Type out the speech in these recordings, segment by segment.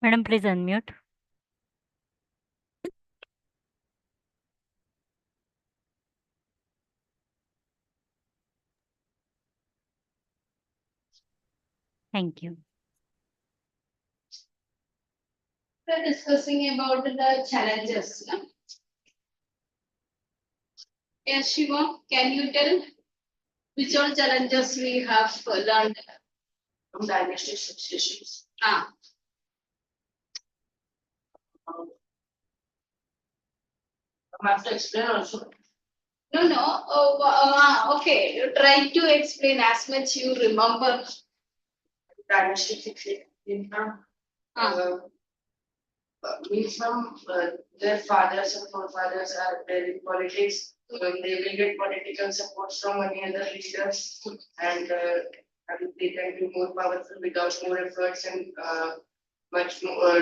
Madam, please unmute. Thank you. We're discussing about the challenges. No? Yes, Shiva, can you tell which all challenges we have learned from diagnostic substitutions? I have to explain also. No. Okay, you try to explain as much you remember. Diagnostic substitution. Means from their fathers and forefathers are there in politics. They will get political support from many other leaders, and they can be more powerful without more efforts and much more.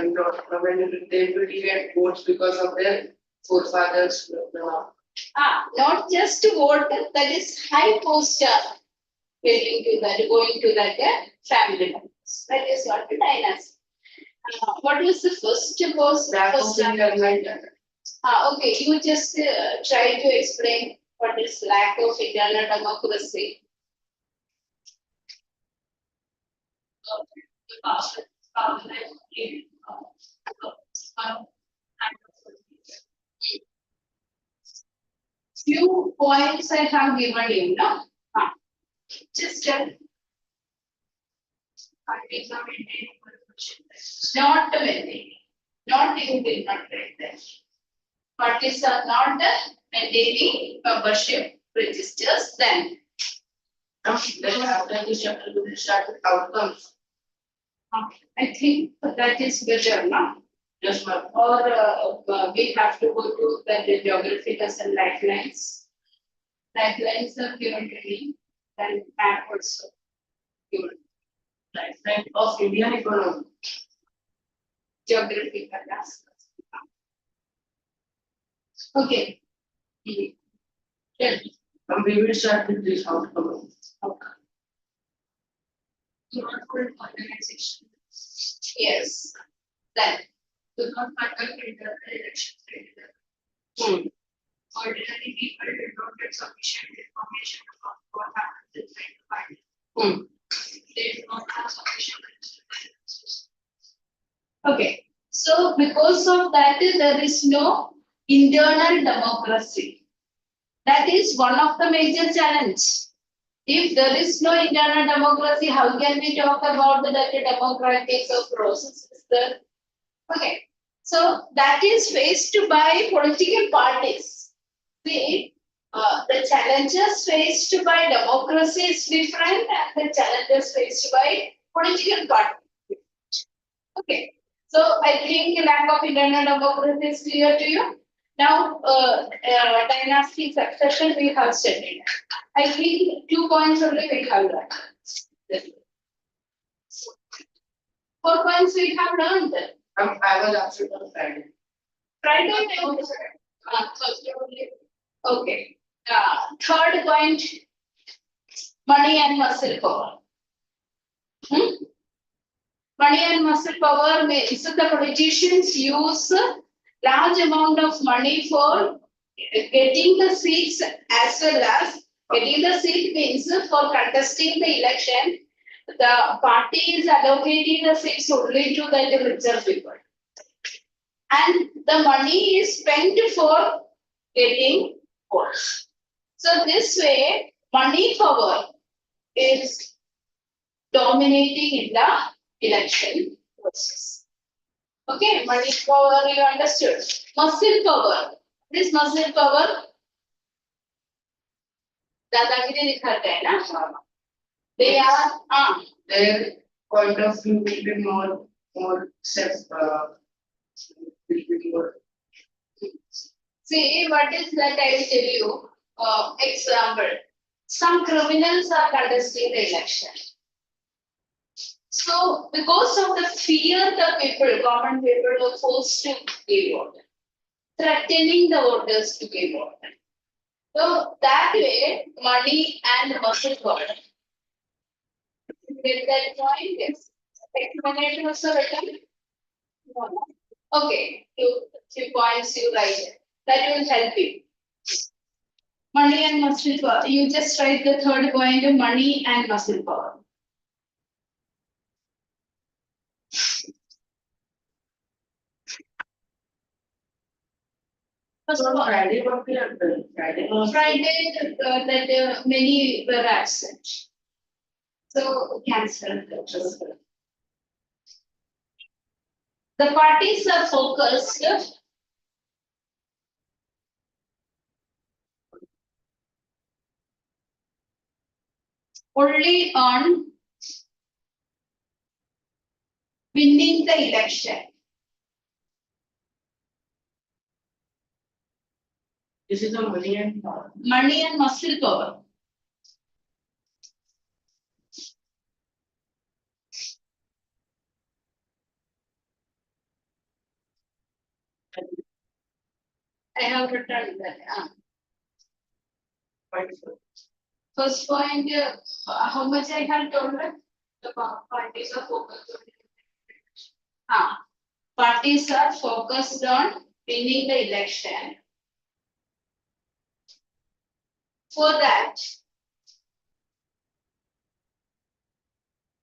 When they will get votes because of their forefathers. Not just vote, that is high post going to that family members. That is what the dynasty. What was the first post? Okay, you just try to explain what is lack of internal democracy. Few points I have given you, no? Just tell. Not maintaining. Not you did not write that. Parties are not maintaining membership registers then. Then after this chapter, we will start with outcomes. I think that is better, no? Yes, ma'am. Or we have to go to the geography and lifelines. Lifelines are given to me, then map also given. Lifeline of Indian economy. Geography class. Okay. Yes. And we will start with this outcome. Okay. Organization. Yes. Then. Do not conduct internal elections. Ordinary people did not get sufficient information about what happens inside the party. They do not have sufficient information. Okay. So because of that, there is no internal democracy. That is one of the major challenges. If there is no internal democracy, how can we talk about the democratic processes there? Okay, so that is faced by political parties. See, the challenges faced by democracy is different and the challenges faced by political parties. Okay, so I think lack of internal democracy is clear to you. Now, dynastic succession we have studied. I think 2 points only we have learned. 4 points we have learned. I was absent on Friday. Friday? Okay. Third point, money and muscle power. Money and muscle power means the politicians use large amount of money for getting the seats as well as getting the seat means for contesting the election. The party is allocating the seats only to the richer people. And the money is spent for getting votes. So this way, money power is dominating in the election process. Okay, money power you understood. Muscle power. This muscle power. They are Their point of view will be more self See, what is that I will tell you? Example. Some criminals are contesting the election. So, because of the fear the people, common people were forced to give vote, threatening the voters to give vote. So, that way, money and muscle power. Get that point? Yes. Explanation also written. Okay, two points you write. That will help you. Money and muscle power. You just write the third point, money and muscle power. First of all, Friday what we are doing? Friday. Friday, that many were absent. So cancel. The parties are focused only on winning the election. This is the money and power. Money and muscle power. I have written that. First point, how much I have told her? The parties are focused on. Parties are focused on winning the election. For that,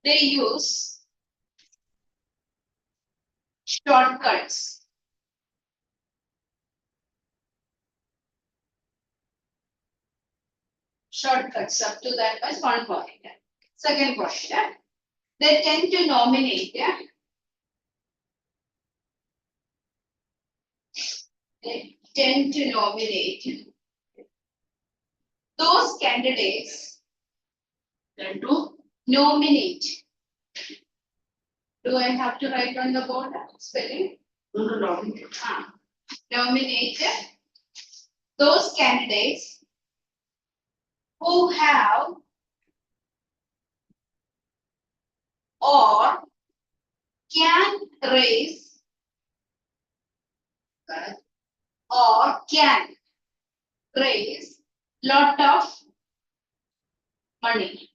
they use shortcuts. Shortcuts up to that was one point. Second point, they tend to nominate. They tend to nominate those candidates. Then to Nominate. Do I have to write on the board spelling? do the login. Nominate those candidates who have or can raise or can raise lot of money.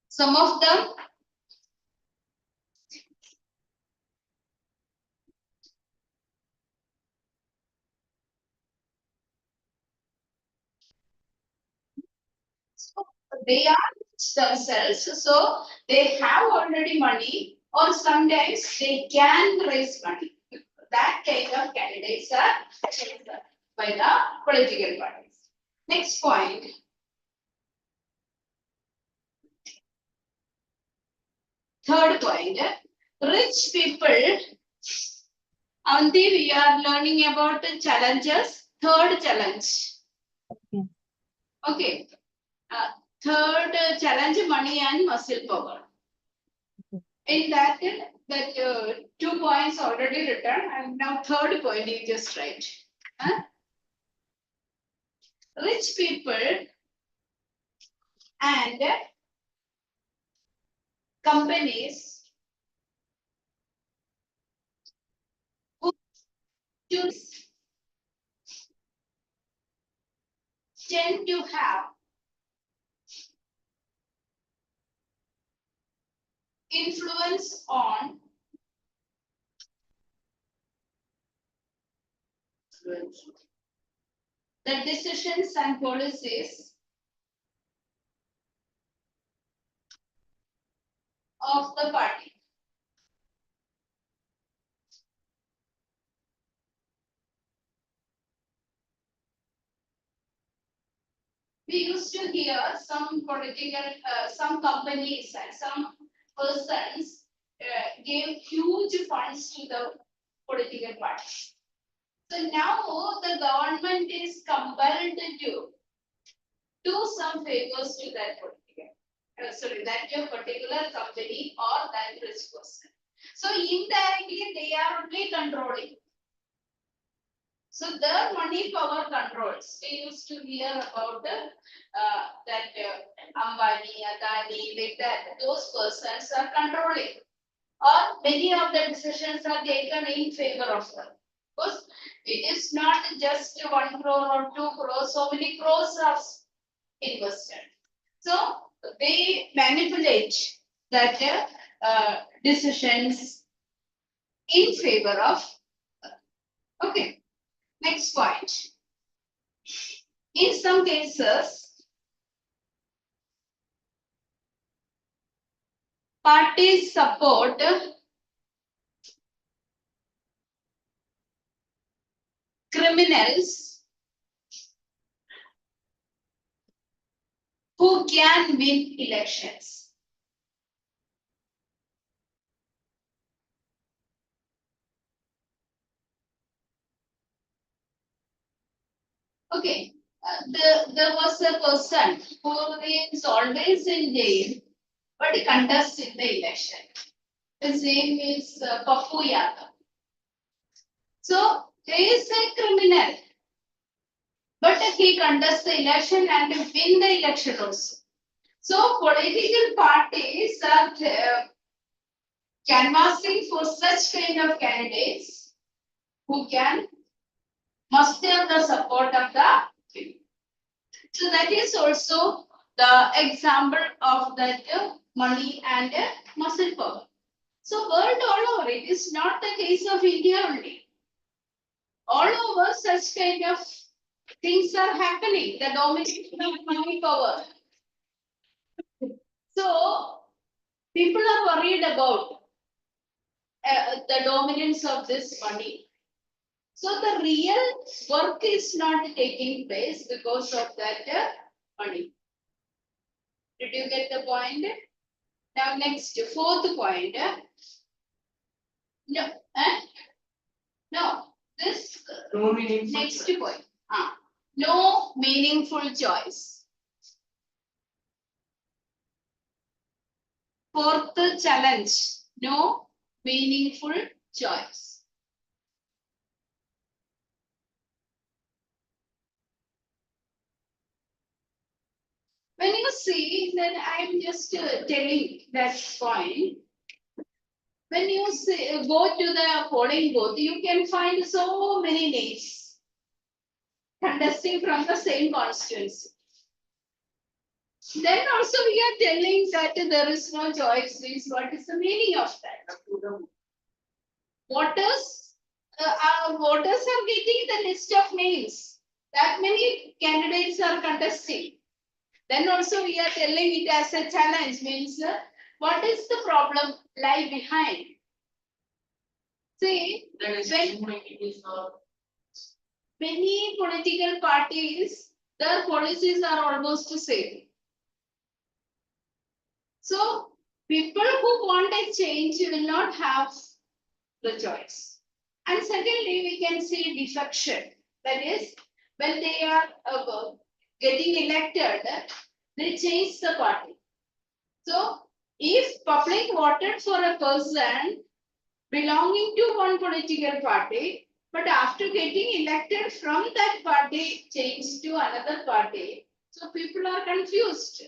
Some of them they are themselves, so they have already money, or sometimes they can raise money. That kind of candidates are chosen by the political parties. Next point. Third point, rich people. Avanti, we are learning about the challenges. Third challenge. Okay. Okay. Third challenge, money and muscle power. In that, 2 points already written, and now third point you just write. Rich people and companies who choose tend to have influence on the decisions and policies of the party. We used to hear some political, some companies and some persons gave huge funds to the political parties. So now the government is compelled to do some favors to that that particular company or that rich person. So indirectly they are only controlling. So their money power controls. We used to hear about Ambani, Adani, like that. Those persons are controlling, or many of the decisions are taken in favor of them. Because it is not just 1 crore or 2 crores, so many crores are invested. So they manipulate that decisions in favor of. Okay, next point. In some cases, parties support criminals who can win elections. Okay, there was a person who is always in jail, but he contests in the election. His name is Pappu Yadav. So he is a criminal, but he contests the election and win the election also. So political parties are canvassing for such kind of candidates who can muster the support of the people. So that is also the example of that money and muscle power. So world all over, it is not the case of India only. All over such kind of things are happening, the domination of money power. So people are worried about the dominance of this money. So the real work is not taking place because of that money. Did you get the point? Now next, fourth point. No, no, this No meaningful next choice. point. No meaningful choice. Fourth challenge. No meaningful choice. When you see, then I am just telling that point. When you see, go to the polling booth, you can find so many names contesting from the same constituency. Then also we are telling that there is no choice. Means what is the meaning of that? Voters are getting the list of names. That many candidates are contesting. Then also we are telling it as a challenge. Means what is the problem lie behind? See, That is when it is not. many political parties, their policies are almost the same. So people who want a change will not have the choice. And secondly, we can see defection. That is, when they are getting elected, they change the party. So if public voted for a person belonging to one political party, but after getting elected from that party, changed to another party, so people are confused.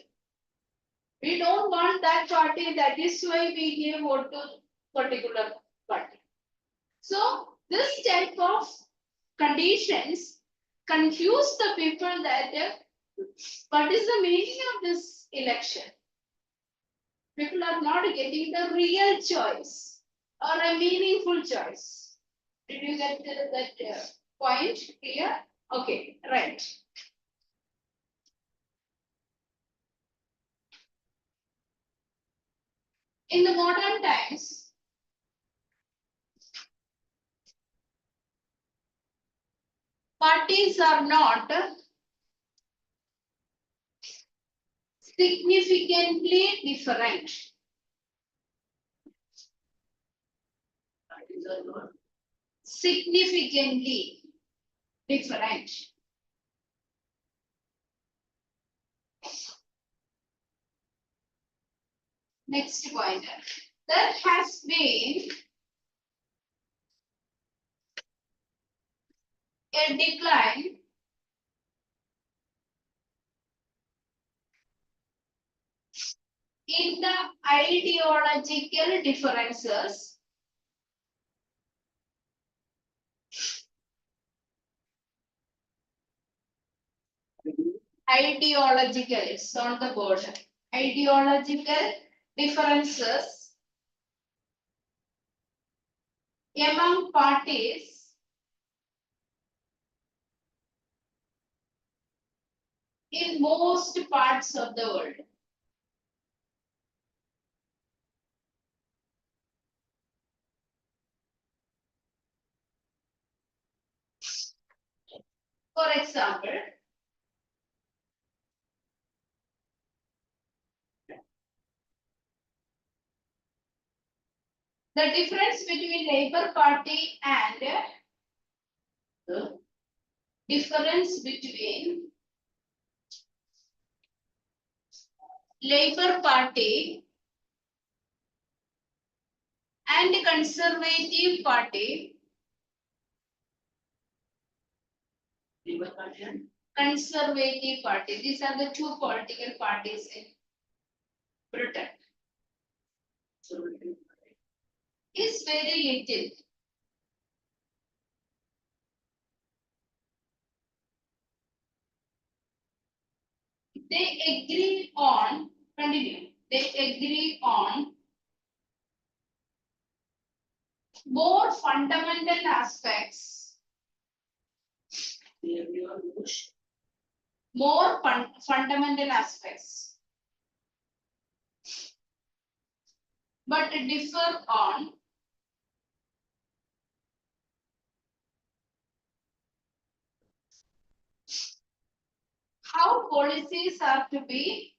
We don't want that party, that is why we give vote to particular party. So this type of conditions confuse the people that what is the meaning of this election? People are not getting the real choice or a meaningful choice. Did you get that point here? Okay, right. In the modern times, parties are not significantly different. Parties are not. Significantly different. Next point. There has been a decline in the ideological differences ideological, it's on the board. ideological differences among parties in most parts of the world. For example, the difference between Labour Party and difference between Labour Party and Conservative Party. Conservative Party. These are the two political parties in Britain. Is very little. They agree on, continue, they agree on more fundamental aspects, more fundamental aspects, but differ on how policies are to be,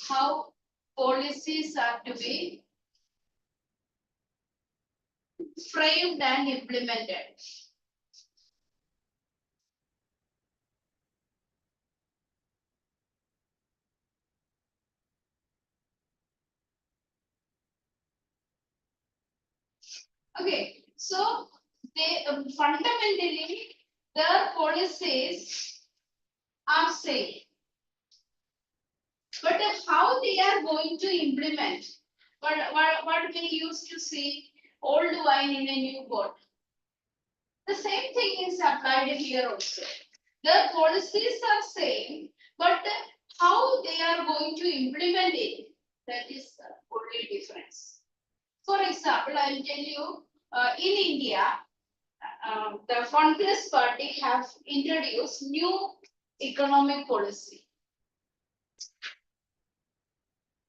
how policies are to be framed and implemented. Okay, so they fundamentally their policies are same, but how they are going to implement, what we used to see, old wine in a new bottle. The same thing is applied here also. The policies are same, but how they are going to implement it, that is the only difference. For example, I will tell you, in India, the Congress party have introduced new economic policy.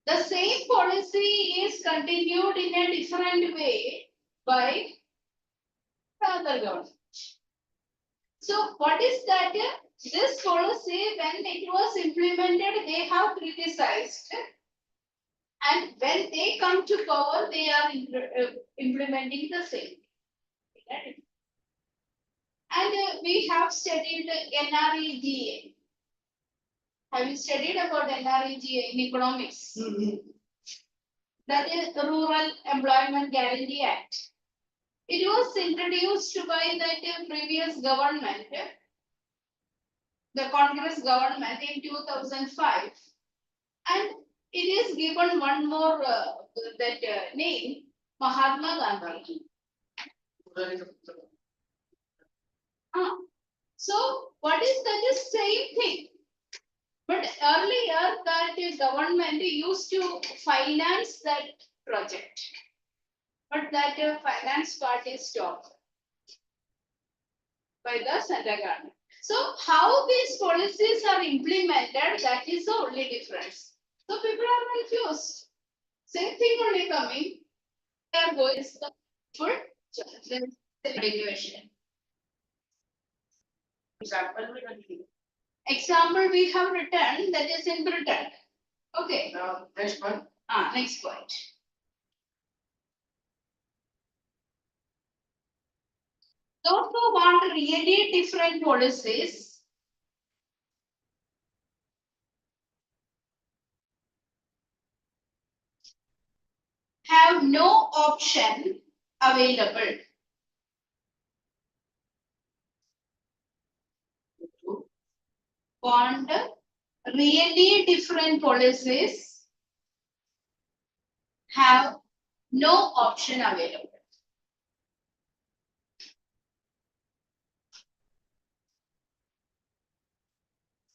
The same policy is continued in a different way by the other government. So what is that? This policy, when it was implemented, they have criticized, and when they come to power, they are implementing the same. And we have studied NREGA. Have you studied about NREGA in economics? That is the Rural Employment Guarantee Act. It was introduced by the previous government, the Congress government in 2005, and it is given one more name, Mahatma Gandhi. So what is that? The same thing. But earlier that government used to finance that project, but that finance part is stopped by the central government. So how these policies are implemented, that is the only difference. So people are confused. Same thing only coming. They are going to the full continuation. Example we have written, that is in Britain. Okay. Next one. Next point. Those who want really different policies have no option available. Want really different policies have no option available.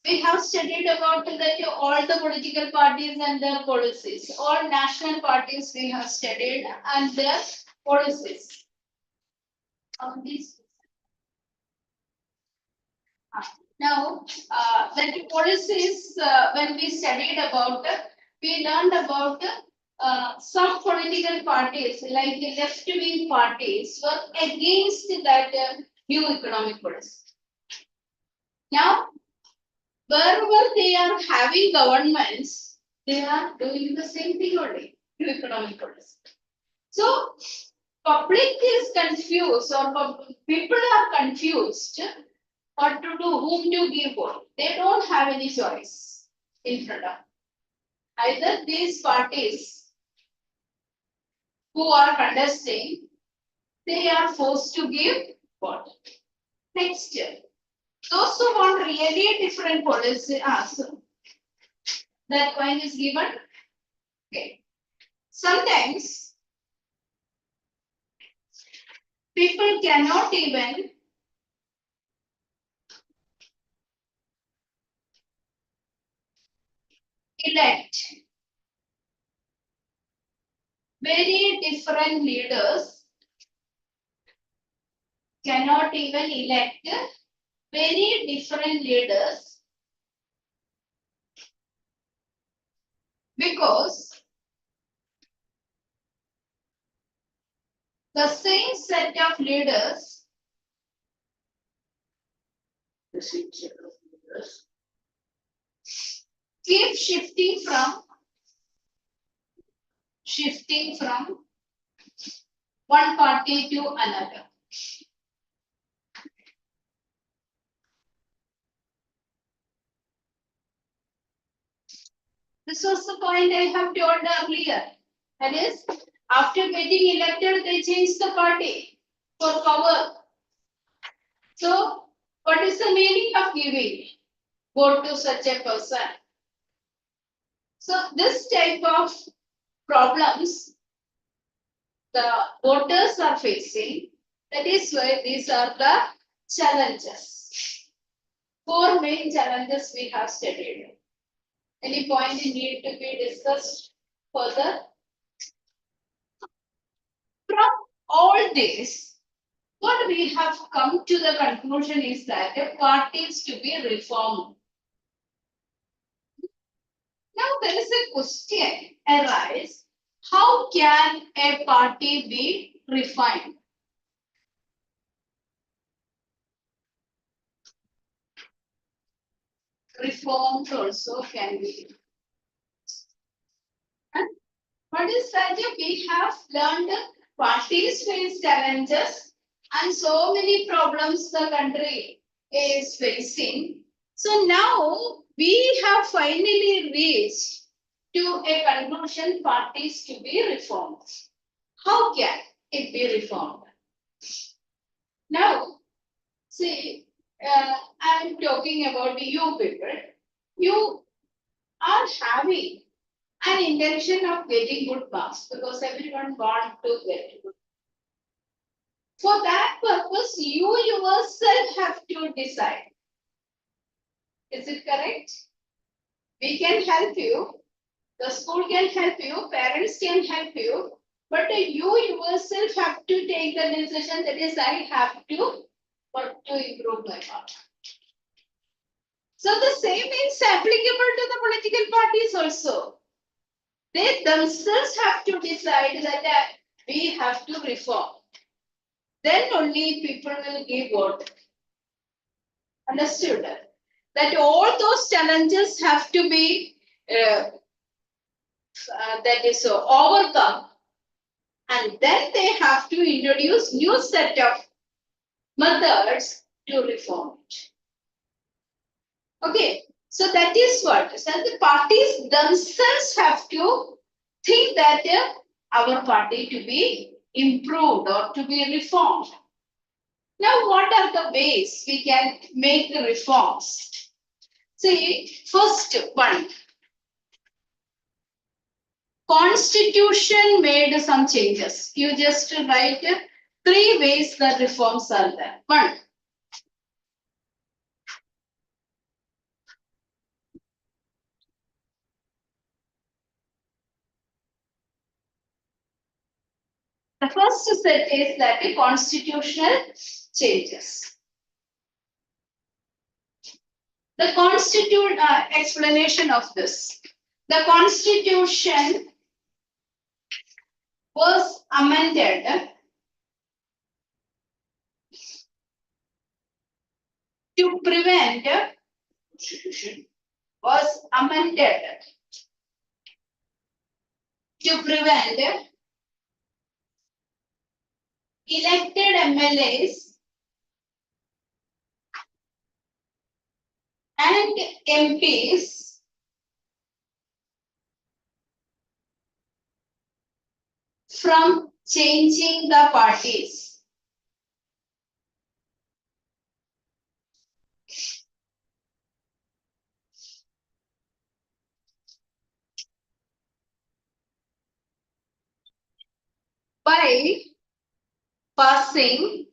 We have studied about that all the political parties and their policies. All national parties we have studied and their policies. On this. Now, that policies, when we studied about, we learned about some political parties, like the left-wing parties, were against that new economic policy. Now, wherever they are having governments, they are doing the same thing only, new economic policy. So, public is confused, or people are confused what to do, whom to give what. They don't have any choice in front of. Either these parties who are contesting, they are forced to give what? Next year. Those who want really different policy answer. That point is given. Okay. Sometimes people cannot even elect very different leaders, cannot even elect very different leaders because the same set of leaders The same set of leaders keep shifting from one party to another. This was the point I have told earlier. That is, after getting elected, they change the party for power. So, what is the meaning of giving vote to such a person? So, this type of problems the voters are facing. That is why these are the challenges. 4 main challenges we have studied. Any point need to be discussed further? From all this, what we have come to the conclusion is that the parties to be reformed. Now there is a question arise: how can a party be refined? Reformed also can be. And what is that? We have learned parties face challenges and so many problems the country is facing. So now we have finally reached to a conclusion: parties to be reformed. How can it be reformed? Now, see, I am talking about you people. You are having an intention of getting good marks because everyone wants to get good. For that purpose, you yourself have to decide. Is it correct? We can help you. The school can help you. Parents can help you. But you yourself have to take the decision that is, I have to work to improve my mark. So the same is applicable to the political parties also. They themselves have to decide that we have to reform. Then only people will give vote. Understood? That all those challenges have to be overcome, and then they have to introduce new set of methods to reform it. Okay, so that is what. So the parties themselves have to think that our party to be improved or to be reformed. Now, what are the ways we can make the reforms? See, first one, Constitution made some changes. You just write 3 ways the reforms are there. One, The first set is that the constitutional changes. The explanation of this. The constitution was amended to prevent Constitution. was amended to prevent elected MLAs and MPs from changing the parties. By passing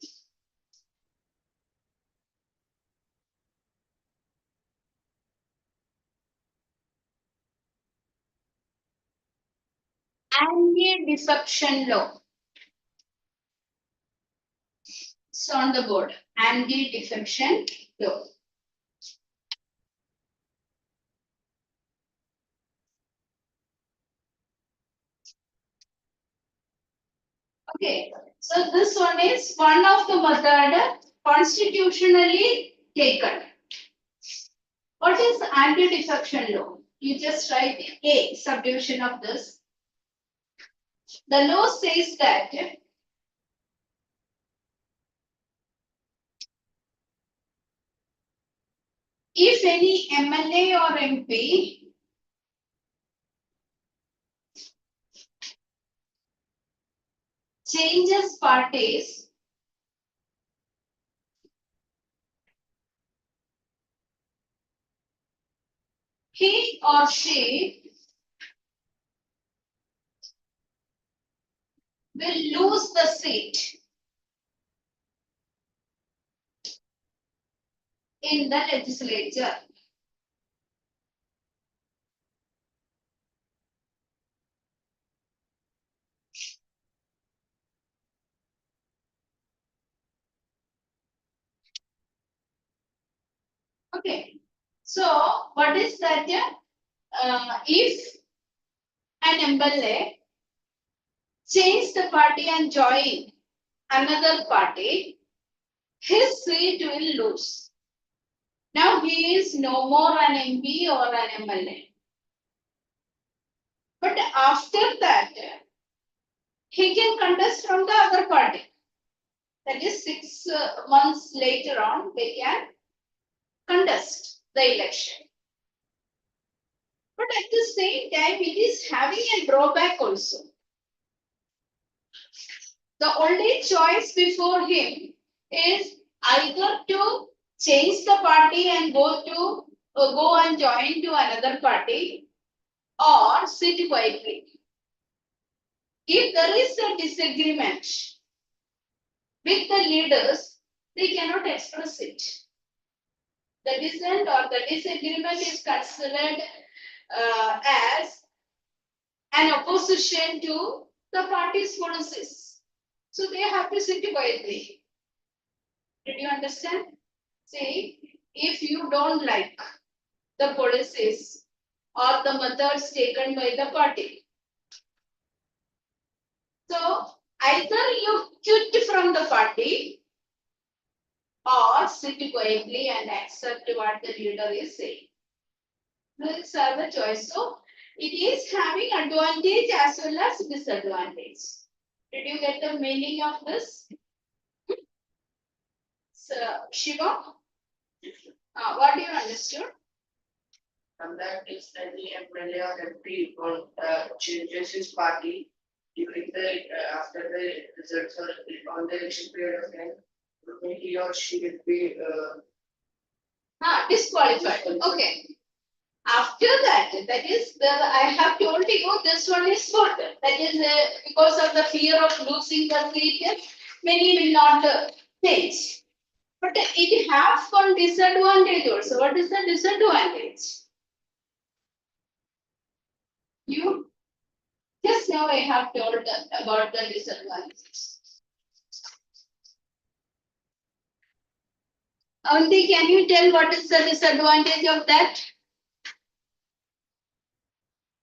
anti-defection law. It's on the board. Anti-defection law. Okay, so this one is one of the method constitutionally taken. What is anti-defection law? You just write A subdivision of this. The law says that if any MLA or MP changes parties, he or she will lose the seat in the legislature. Okay, so what is that? If an MLA change the party and join another party, his seat will lose. Now he is no more an MP or an MLA. But after that, he can contest from the other party. That is 6 months later on, they can contest the election. But at the same time, it is having a drawback also. The only choice before him is either to change the party and go and join to another party, or sit quietly. If there is a disagreement with the leaders, they cannot express it. The dissent or the disagreement is considered as an opposition to the party's policies. So they have to sit quietly. Did you understand? See, if you don't like the policies or the methods taken by the party, so either you quit from the party or sit quietly and accept what the leader is saying. These are the choice. So it is having advantage as well as disadvantage. Did you get the meaning of this? So, Shiva, what do you understood? And that is any MLA or MP changes his party during the after the results or on the election period of time, he or she will be Disqualified. Okay. After that, that is I have told you this one is good. That is because of the fear of losing the seat, many will not change. But it has one disadvantage also. What is the disadvantage? You Just now I have told about the disadvantages. Avanti, can you tell what is the disadvantage of that?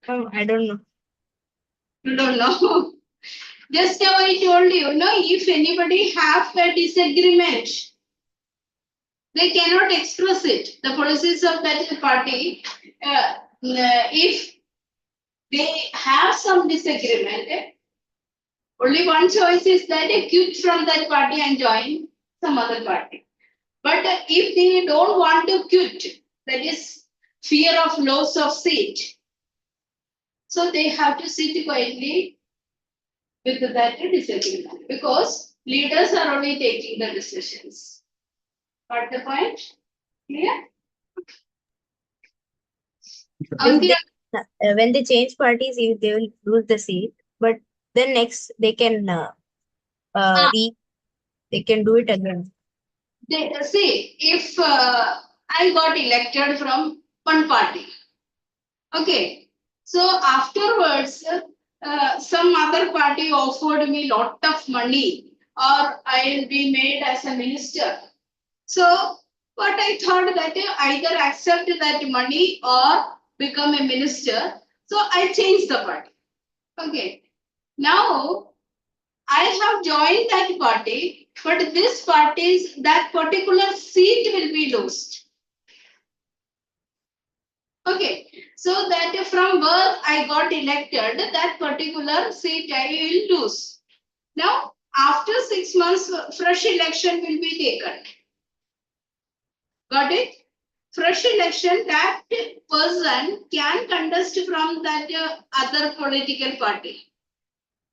I don't know. You don't know. Just now I told you, no, if anybody have a disagreement, they cannot express it. The policies of that party, if they have some disagreement, only one choice is that they quit from that party and join some other party. But if they don't want to quit, that is fear of loss of seat. So they have to sit quietly with that disagreement because leaders are only taking the decisions. Got the point? Clear? If they, when they change parties, they will lose the seat. But then next they can Ah, they can do it again. they, see, if I got elected from one party, okay, so afterwards, some other party offered me lot of money, or I'll be made as a minister. So what I thought that either accept that money or become a minister. So I changed the party. Okay. Now I have joined that party, but this party's that particular seat will be lost. Okay, so that from where I got elected, that particular seat I will lose. Now, after 6 months, fresh election will be taken. Got it? Fresh election, that person can contest from that other political party.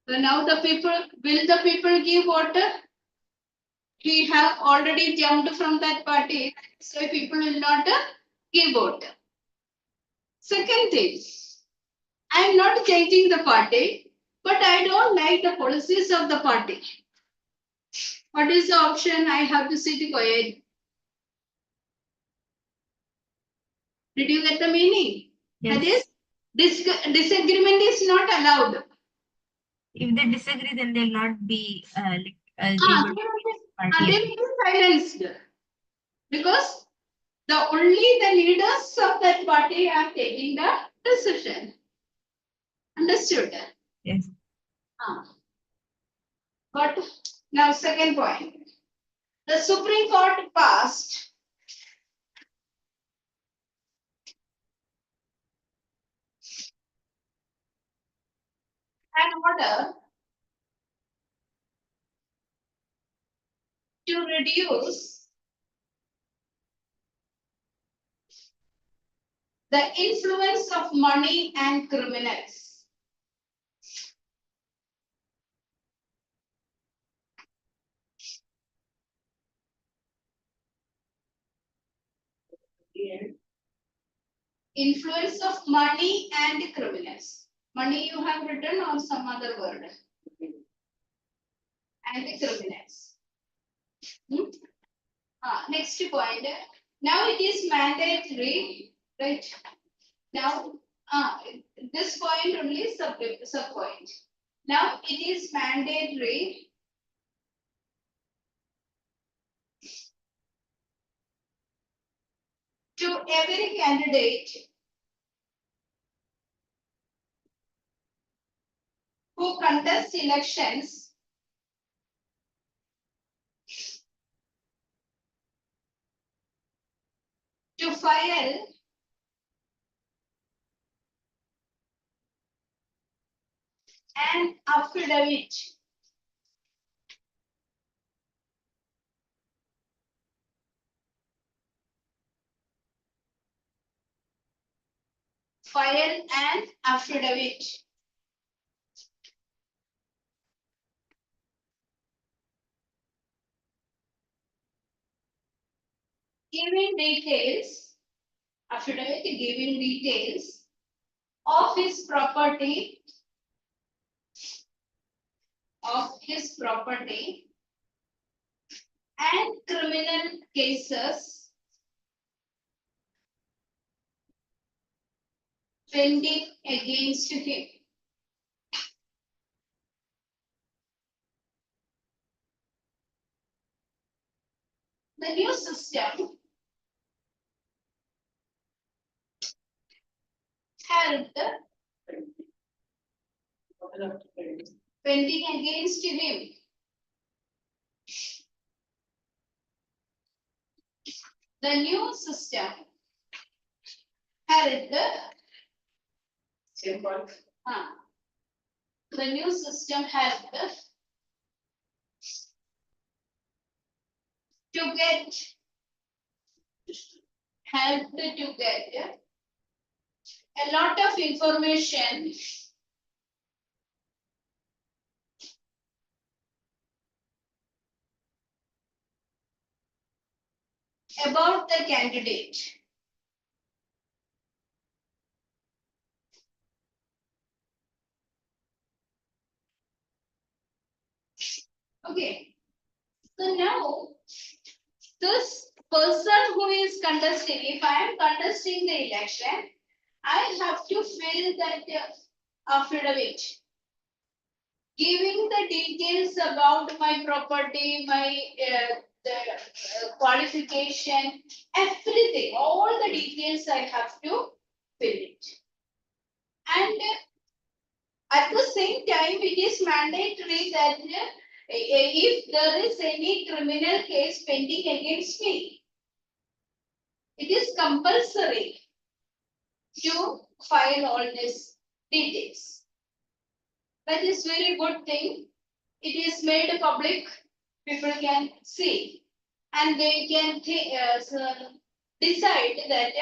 So now will the people give vote? We have already jumped from that party, so people will not give vote. Second thing, I am not changing the party, but I don't like the policies of the party. What is the option? I have to sit quiet. Did you get the meaning? Yes. That is, disagreement is not allowed. If they disagree, then they'll not be They able to party. will be silenced because only the leaders of that party are taking the decision. Understood? Yes. But now, second point. The Supreme Court passed an order to reduce the influence of money and criminals. Influence of money and criminals. Money you have written or some other word? And the criminals. Next point. Now it is mandatory, right? Now, this point only sub point. Now it is mandatory to every candidate who contests elections to file an affidavit giving details, affidavit giving details of his property, and criminal cases pending against him. The new system helped pending against him. The new system helped Same point. the new system helped to get a lot of information about the candidate. Okay, so now this person who is contesting, if I am contesting the election, I have to fill that affidavit, giving the details about my property, my qualification, everything, all the details I have to fill it. And at the same time, it is mandatory that if there is any criminal case pending against me, it is compulsory to file all these details. That is very good thing. It is made public. People can see, and they can decide that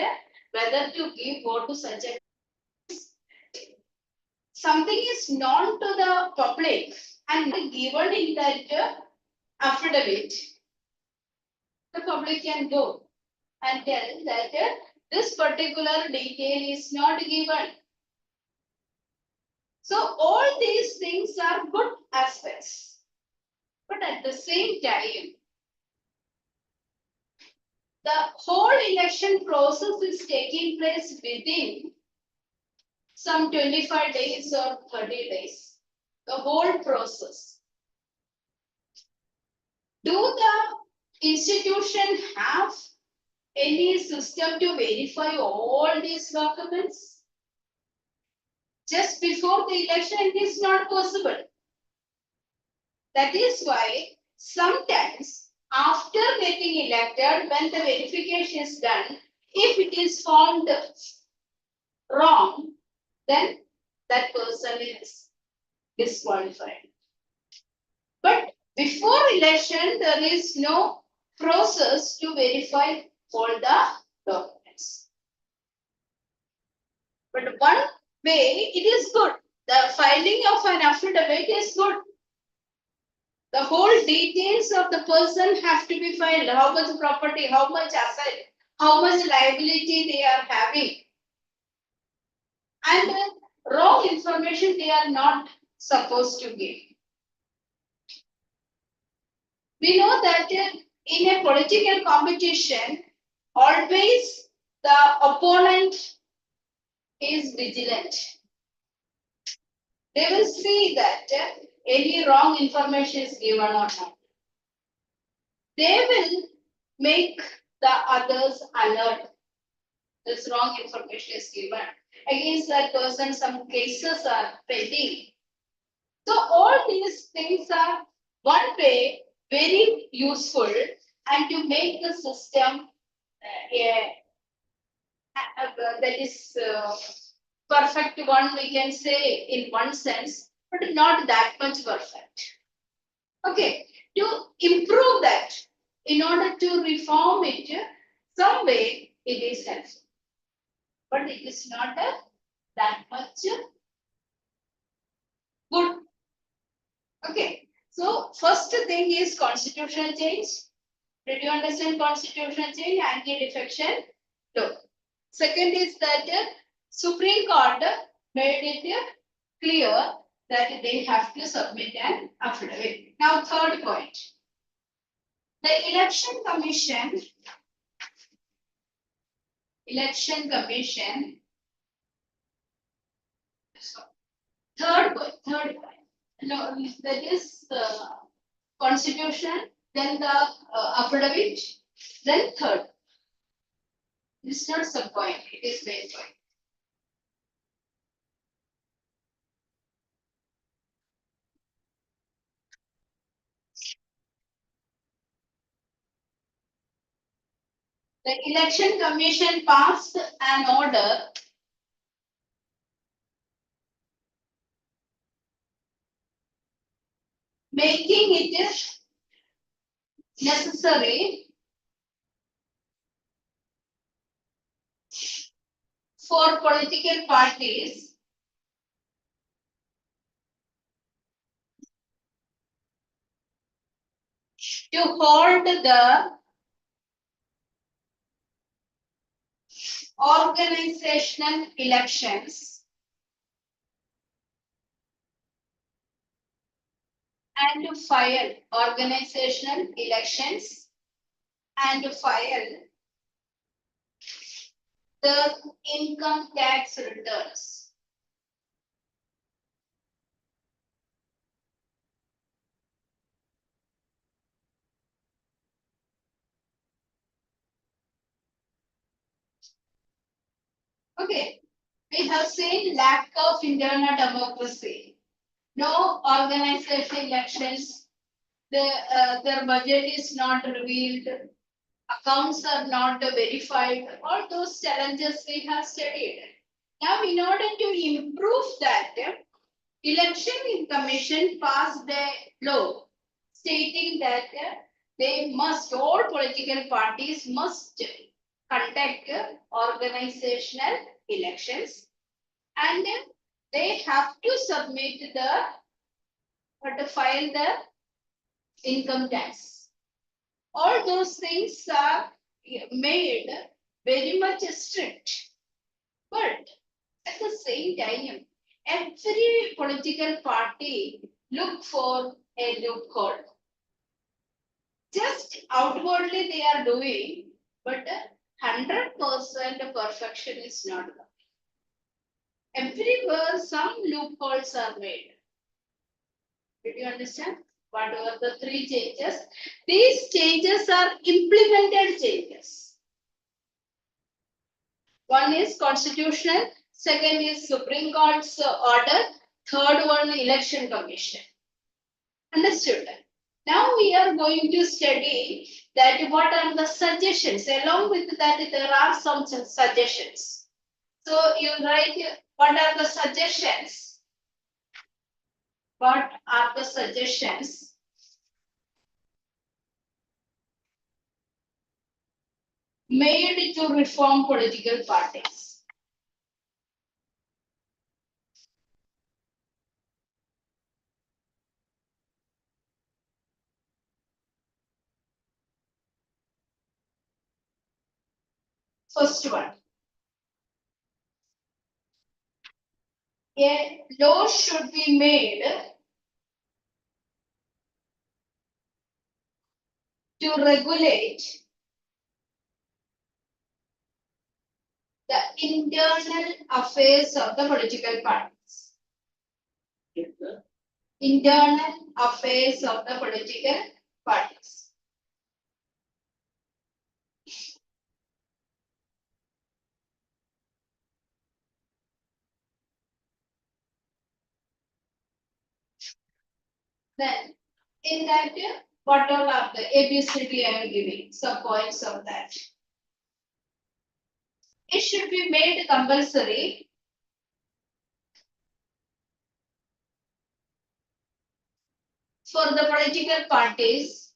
whether to give vote to such a. Something is known to the public and given in that affidavit, the public can go and tell that this particular detail is not given. So all these things are good aspects, but at the same time, the whole election process is taking place within some 25 days or 30 days. The whole process. Do the institution have any system to verify all these documents? Just before the election, it is not possible. That is why sometimes after getting elected, when the verification is done, if it is found wrong, then that person is disqualified. But before election, there is no process to verify all the documents. But one way, it is good. The filing of an affidavit is good. The whole details of the person have to be filed. How much property, how much asset, how much liability they are having. And wrong information they are not supposed to give. We know that in a political competition, always the opponent is vigilant. They will see that any wrong information is given or not. They will make the others alert. This wrong information is given. Against that person, some cases are pending. So all these things are one way very useful, and to make the system that is perfect one, we can say in one sense, but not that much perfect. Okay, to improve that, in order to reform it, some way it is helpful, but it is not that much good. Okay, so first thing is constitutional change. Did you understand constitutional change? Anti-defection law. Second is that Supreme Court made it clear that they have to submit an affidavit. Now, third point. The election commission third point. No, that is constitution, then the affidavit, Then third, it's not sub point, it is main point. The election commission passed an order making it necessary for political parties to hold the organizational elections and to file organizational elections and to file the income tax returns. Okay, we have seen lack of internal democracy, no organizational elections, their budget is not revealed, accounts are not verified, all those challenges we have studied. Now, in order to improve that, Election Commission passed a law stating that all political parties must conduct organizational elections and they have to submit to file the income tax. All those things are made very much strict, but at the same time, every political party look for a loophole. Just outwardly they are doing, but 100% perfection is not there. Everywhere some loopholes are made. Did you understand? What were the three changes? These changes are implemented changes. One is constitutional, second is Supreme Court's order, third one Election Commission. Understood? Now we are going to study that what are the suggestions. Along with that, there are some suggestions. So you write what are the suggestions? What are the suggestions made to reform political parties? First one. A law should be made to regulate the internal affairs of the political parties. Internal affairs of the political parties. Then, in that, what all are the ABCD I am giving some points of that. It should be made compulsory for the political parties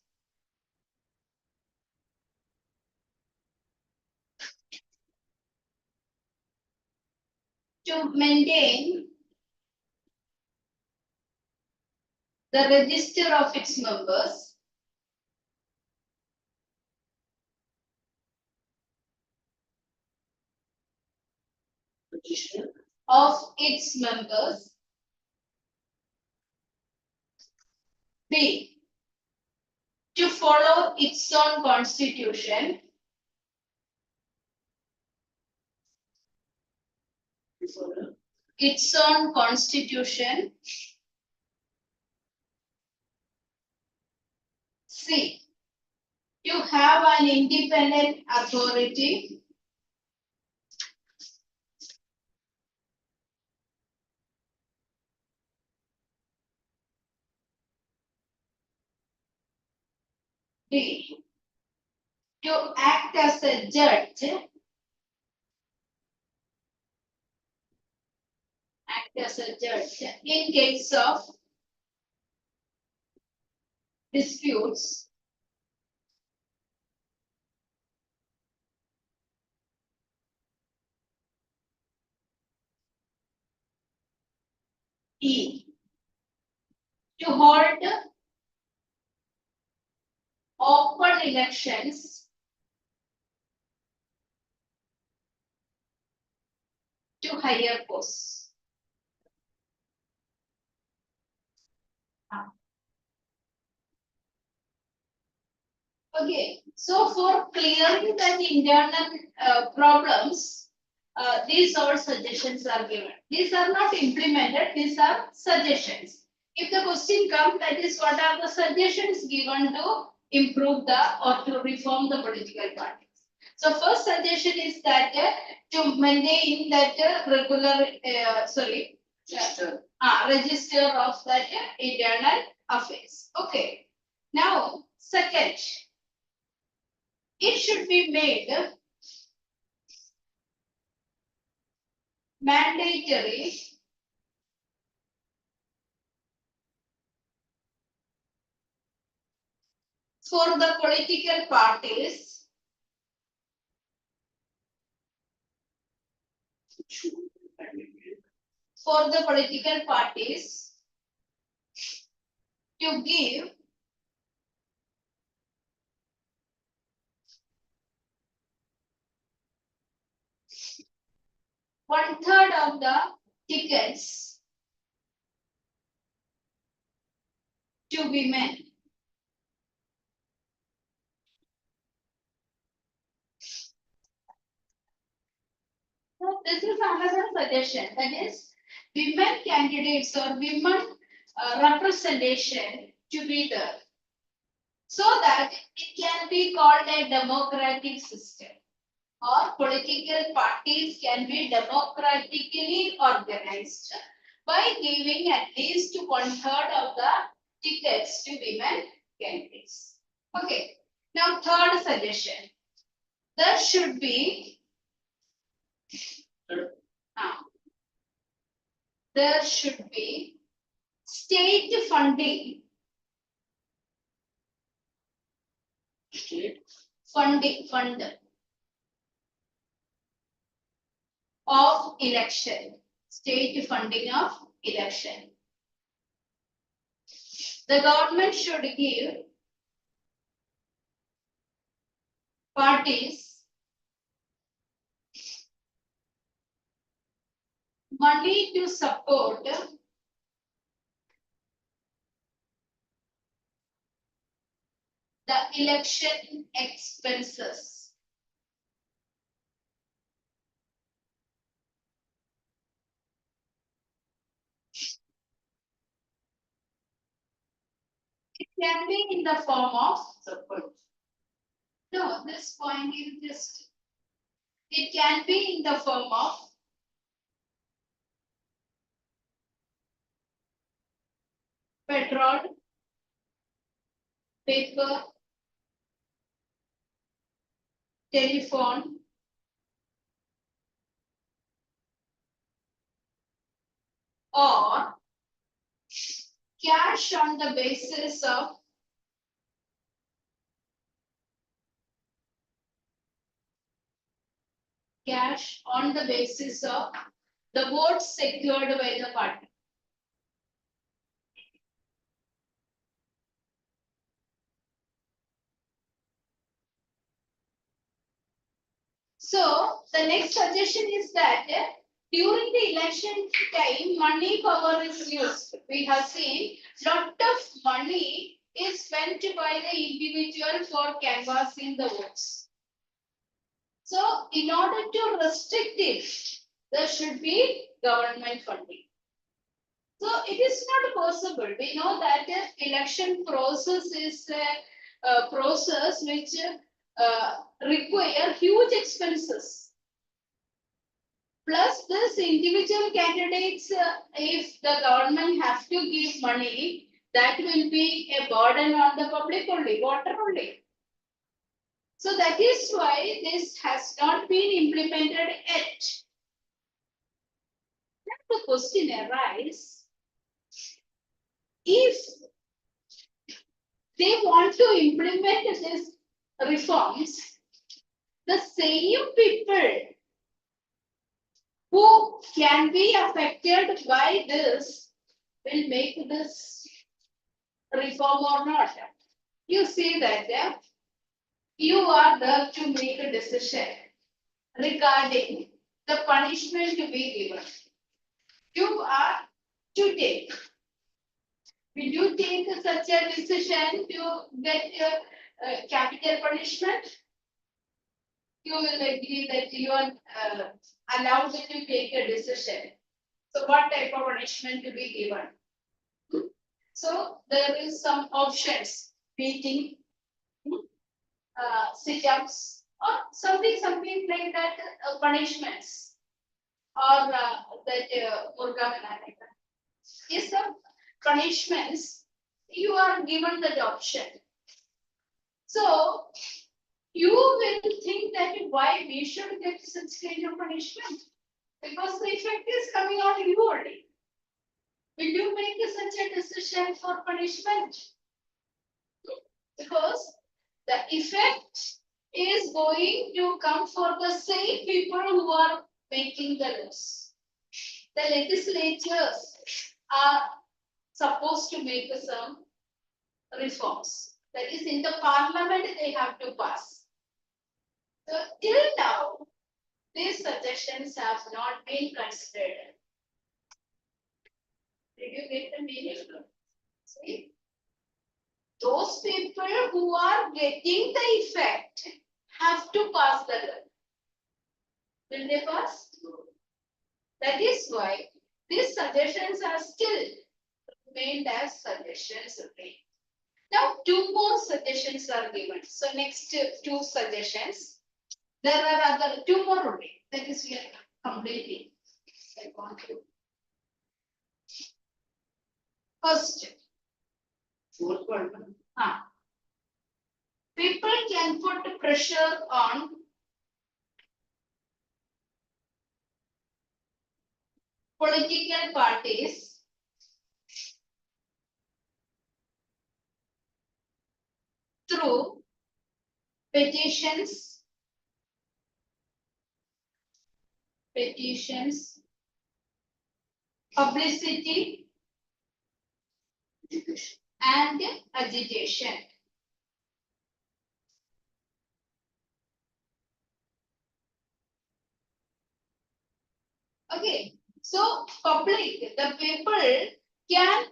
to maintain the register of its members B. To follow its own constitution. Its own constitution. C. to have an independent authority D. To act as a judge, in case of disputes E. To hold open elections to higher posts. Okay, so for clearing that internal problems, these all suggestions are given. These are not implemented, these are suggestions. If the question comes, that is what are the suggestions given to improve the or to reform the political parties. So first suggestion is that to maintain that regular, register of that internal affairs. Okay. Now, second, it should be made mandatory for the political parties to give one third of the tickets to women. So this is another suggestion, that is women candidates or women representation to be there, so that it can be called a democratic system, or political parties can be democratically organized by giving at least one third of the tickets to women candidates. Okay. Now, third suggestion. There should be state funding of election. State funding of election. The government should give parties money to support the election expenses. It can be in the form of support. No, this point is just, it can be in the form of petrol, paper, telephone, or cash on the basis of the votes secured by the party. So the next suggestion is that during the election time, money power is used. We have seen lot of money is spent by the individual for canvassing the votes. So in order to restrict it, there should be government funding. So it is not possible. We know that the election process is process which require huge expenses. Plus, this individual candidates, if the government has to give money, that will be a burden on the public only, voter only. So that is why this has not been implemented yet. Then the question arises, if they want to implement these reforms, the same people who can be affected by this will make this reform or not. You see that you are there to make a decision regarding the punishment to be given. You are to take. Will you take such a decision to get capital punishment? You will agree that you are allowed to take a decision. So what type of punishment to be given? So there is some options: beating, sit-ups, or something like that, punishments, or that Murga is the punishments. You are given that option. So you will think that why we should get such kind of punishment, because the effect is coming on you only. Will you make such a decision for punishment? Because the effect is going to come for the same people who are making the laws. The legislatures are supposed to make some reforms. That is, in the parliament they have to pass. So till now, these suggestions have not been considered. Did you get the meaning? See? Those people who are getting the effect have to pass the law. Will they pass? That is why these suggestions are still remained as suggestions only. Now, two more suggestions are given. So, next two suggestions. There are other two more only. That is, we are completing. I want to. First, people can put pressure on political parties through petitions, publicity, and agitation. Okay, so public, the people can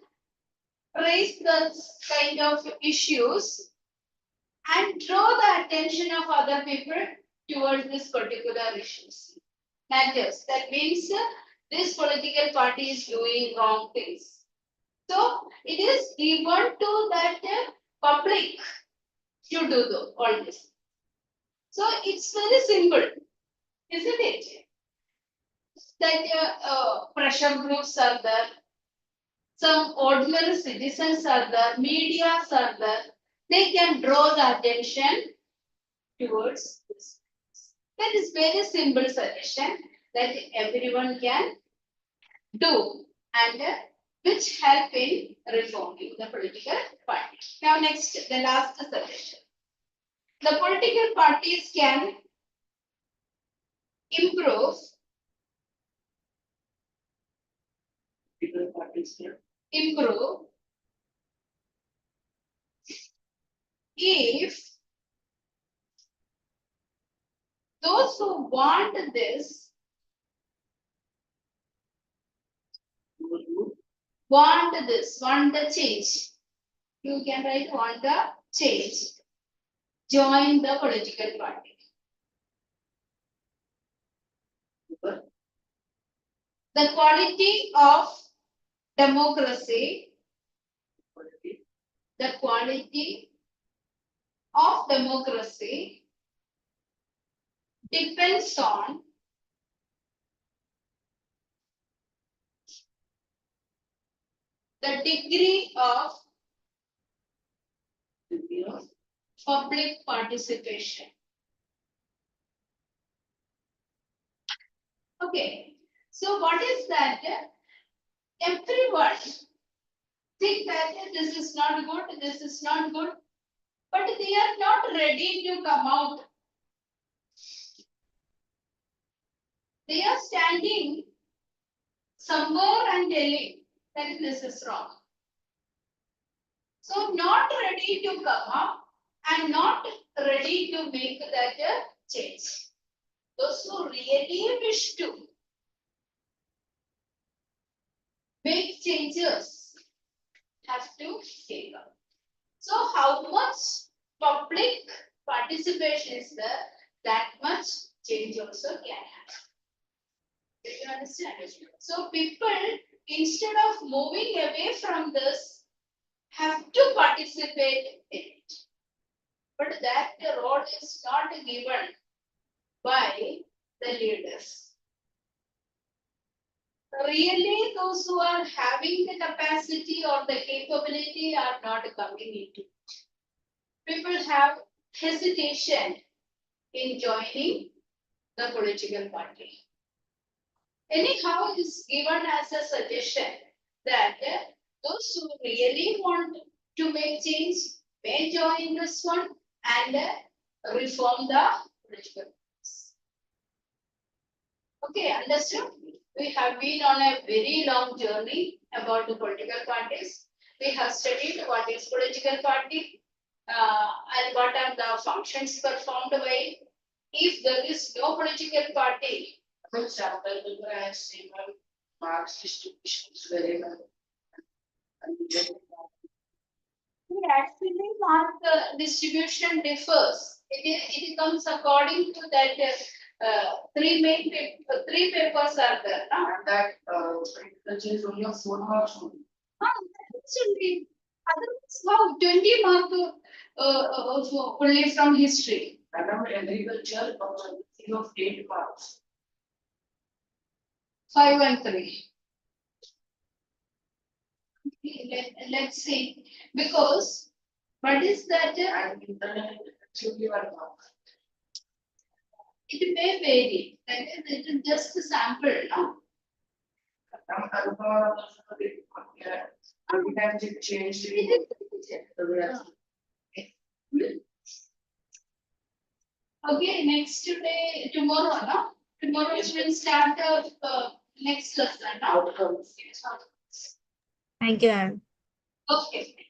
raise this kind of issues and draw the attention of other people towards this particular issues. Matters. That means this political party is doing wrong things. So it is given to that public to do all this. So it's very simple, isn't it? That pressure groups are there, some ordinary citizens are there, medias are there. They can draw the attention towards this. That is very simple suggestion that everyone can do, and which help in reforming the political party. Now next, the last suggestion. The political parties can improve if those who want this want the change. You can write want the change. Join the political party. The quality of democracy, the quality of democracy depends on the degree of public participation. Okay, so what is that? Everyone think that this is not good, this is not good, but they are not ready to come out. They are standing somewhere and telling that this is wrong. So not ready to come up and not ready to make that change. Those who really wish to make changes have to take up. So how much public participation is there, that much change also can happen. Do you understand? So people, instead of moving away from this, have to participate in it. But that role is not given by the leaders. Really, those who are having the capacity or the capability are not coming into it. People have hesitation in joining the political party. Anyhow, it is given as a suggestion that those who really want to make change may join this one and reform the political parties. Okay, understood? We have been on a very long journey about the political parties. We have studied what is political party and what are the functions performed by. If there is no political party, Which chapter will I see marks distribution is very well. we actually mark the distribution differs. It comes according to that three papers are there. No? And that which is only 4 marks only. Absolutely. Otherwise, how 20 mark only from history? Madam, agriculture of 8 marks. 5 and 3. Let's see. Because what is that? And internet actually 1 mark. It may vary. It is just a sample. No? Madam, Alpha we have to change It it. is- Okay, next day, tomorrow, no? Tomorrow we will start the next lesson, no? Outcomes. Thank you, ma'am. Okay.